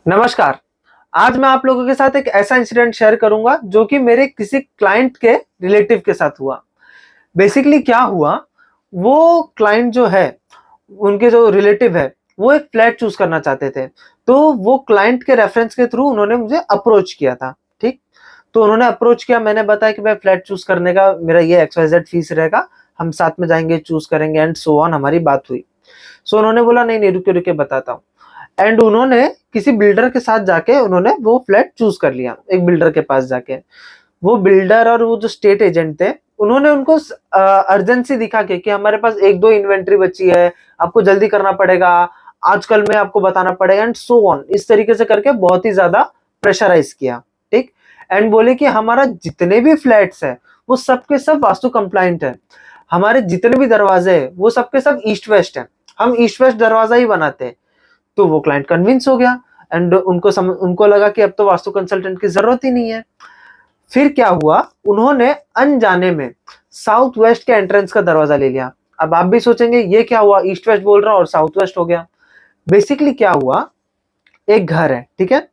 नमस्कार। आज मैं आप लोगों के साथ एक ऐसा इंसिडेंट शेयर करूंगा जो कि मेरे किसी क्लाइंट के रिलेटिव के साथ हुआ। बेसिकली क्या हुआ, वो क्लाइंट जो है, उनके जो रिलेटिव है, वो एक फ्लैट चूज़ करना चाहते थे। तो वो क्लाइंट के रेफरेंस के थ्रू उन्होंने मुझे अप्रोच किया था, ठीक? तो उन्होंने अप्रोच किया, मैंने बताया कि भाई फ्लैट चूज़ करने का मेरा ये एक्स-वाई-ज़ेड फीस रहेगा, हम साथ में जाएँगे, चूज़ करेंगे एंड सो ऑन हमारी बात हुई। सो उन्होंने बोला नहीं, नहीं रुकिए-रुकिए बताता हूँ। एंड उन्होंने किसी बिल्डर के साथ जाके उन्होंने वो फ्लैट चूज़ कर लिया, एक बिल्डर के पास जाके। वो बिल्डर और वो जो स्टेट एजेंट थे, उन्होंने उनको अर्जेंसी दिखा के कि हमारे पास 1-2 इन्वेंटरी बची है, आपको जल्दी करना पड़ेगा, आजकल में आपको बताना पड़ेगा एंड सो ऑन। इस तरीके से करके बहुत ही ज़्यादा प्रेशराइज़ किया, ठीक? एंड बोले कि हमारा जितने भी फ्लैट्स हैं, वो सब के सब वास्तु कंप्लायंट है। हमारे जितने भी दरवाजे हैं, वो सब के सब ईस्ट-वेस्ट हैं। हम ईस्ट-वेस्ट दरवाज़ा ही बनाते हैं। तो वो क्लाइंट कन्विंस हो गया एंड उनको लगा कि अब तो वास्तु कंसल्टेंट की ज़रूरत ही नहीं है। फिर क्या हुआ, उन्होंने अनजाने में साउथ वेस्ट के एंट्रेंस का दरवाज़ा ले लिया। अब आप भी सोचेंगे ये क्या हुआ, ईस्ट वेस्ट बोल रहा हूँ और साउथ वेस्ट हो गया। बेसिकली क्या हुआ, एक घर है, ठीक है?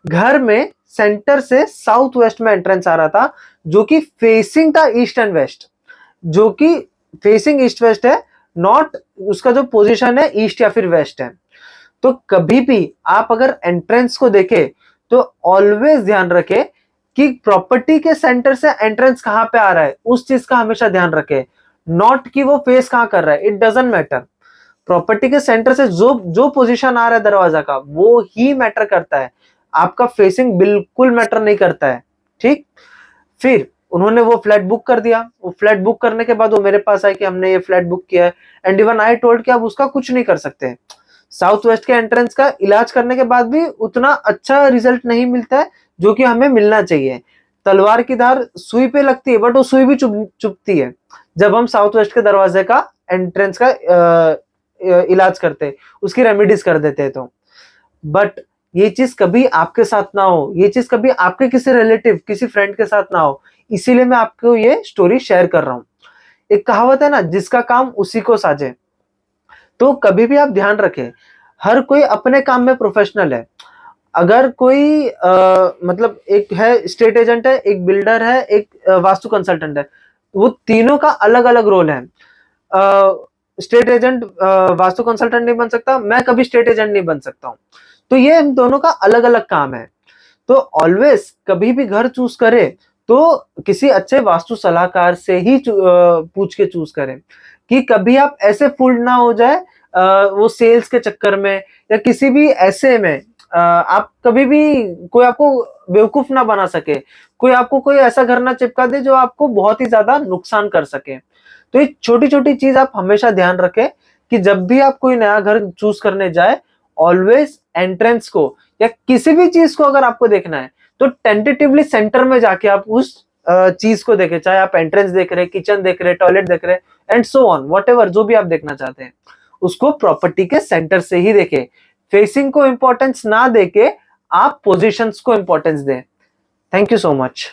घर में सेंटर से साउथ वेस्ट में एंट्रेंस आ रहा था, जो कि फेसिंग था ईस्ट एंड वेस्ट, जो कि फेसिंग ईस्ट वेस्ट है, नॉट उसका जो पोजीशन है ईस्ट या फिर वेस्ट है। तो कभी भी आप अगर एंट्रेंस को देखें तो ऑलवेज ध्यान रखें कि प्रॉपर्टी के सेंटर से एंट्रेंस कहां पे आ रहा है, उस चीज का हमेशा ध्यान रखें। नॉट कि वो फेस कहां कर रहा है, इट डजंट मैटर। प्रॉपर्टी के सेंटर से जो जो पोजीशन आ रहा है दरवाजा का, वो ही मैटर करता है। आपका फेसिंग बिल्कुल मैटर नहीं करता है, ठीक? फिर उन्होंने वो फ्लैट बुक कर दिया। वो फ्लैट बुक करने के बाद वो मेरे पास आए कि हमने ये फ्लैट बुक किया है एंड इवन आई टोल्ड कि आप उसका कुछ नहीं कर सकते। साउथ वेस्ट के एंट्रेंस का इलाज करने के बाद भी उतना अच्छा रिजल्ट नहीं मिलता है जो कि हमें मिलना चाहिए। तलवार की धार सुई पे लगती है बट वो सुई भी चुभती है जब हम साउथ वेस्ट के दरवाजे का एंट्रेंस का इलाज करते हैं, उसकी रेमेडीज कर देते हैं। तो बट ये चीज कभी आपके साथ ना हो, ये चीज कभी आपके किसी रिलेटिव किसी फ्रेंड के साथ ना हो, इसीलिए मैं आपको ये स्टोरी शेयर कर रहा हूँ। एक कहावत है ना, जिसका काम उसी को साजे। तो कभी भी आप ध्यान रखें, हर कोई अपने काम में प्रोफेशनल है। अगर कोई मतलब एक है स्टेट एजेंट है, एक बिल्डर है, एक वास्तु कंसल्टेंट है, वो तीनों का अलग-अलग रोल है। स्टेट एजेंट वास्तु कंसल्टेंट नहीं बन सकता, मैं कभी स्टेट एजेंट नहीं बन सकता हूँ। तो ये इन दोनों का अलग-अलग काम है। तो ऑलवेज कभी भी घर चूज़ करें, तो किसी अच्छे वास्तु सलाहकार से ही पूछ के चूज़ करें, कि कभी आप ऐसे फूल्ड ना हो जाए वो सेल्स के चक्कर में या किसी भी ऐसे में आप कभी भी कोई आपको बेवकूफ ना बना सके, कोई आपको कोई ऐसा घर ना चिपका दे जो आपको बहुत ही ज़्यादा नुकसान कर सके। तो ये छोटी-छोटी चीज़ आप हमेशा ध्यान रखें कि जब भी आप कोई नया घर चूज़ करने जाए, ऑलवेज एंट्रेंस को या किसी भी चीज़ को अगर आपको देखना है, तो टेंटेटिवली सेंटर में जाके आप उस चीज़ को देखें, चाहे आप एंट्रेंस देख रहे हैं, किचन देख रहे हैं, टॉयलेट देख रहे हैं एंड सो ऑन, व्हाटएवर जो भी आप देखना चाहते हैं, उसको प्रॉपर्टी के सेंटर से ही देखें। फेसिंग को इंपॉर्टेंस ना देके आप पोजीशंस को इंपॉर्टेंस दें। Thank you so much.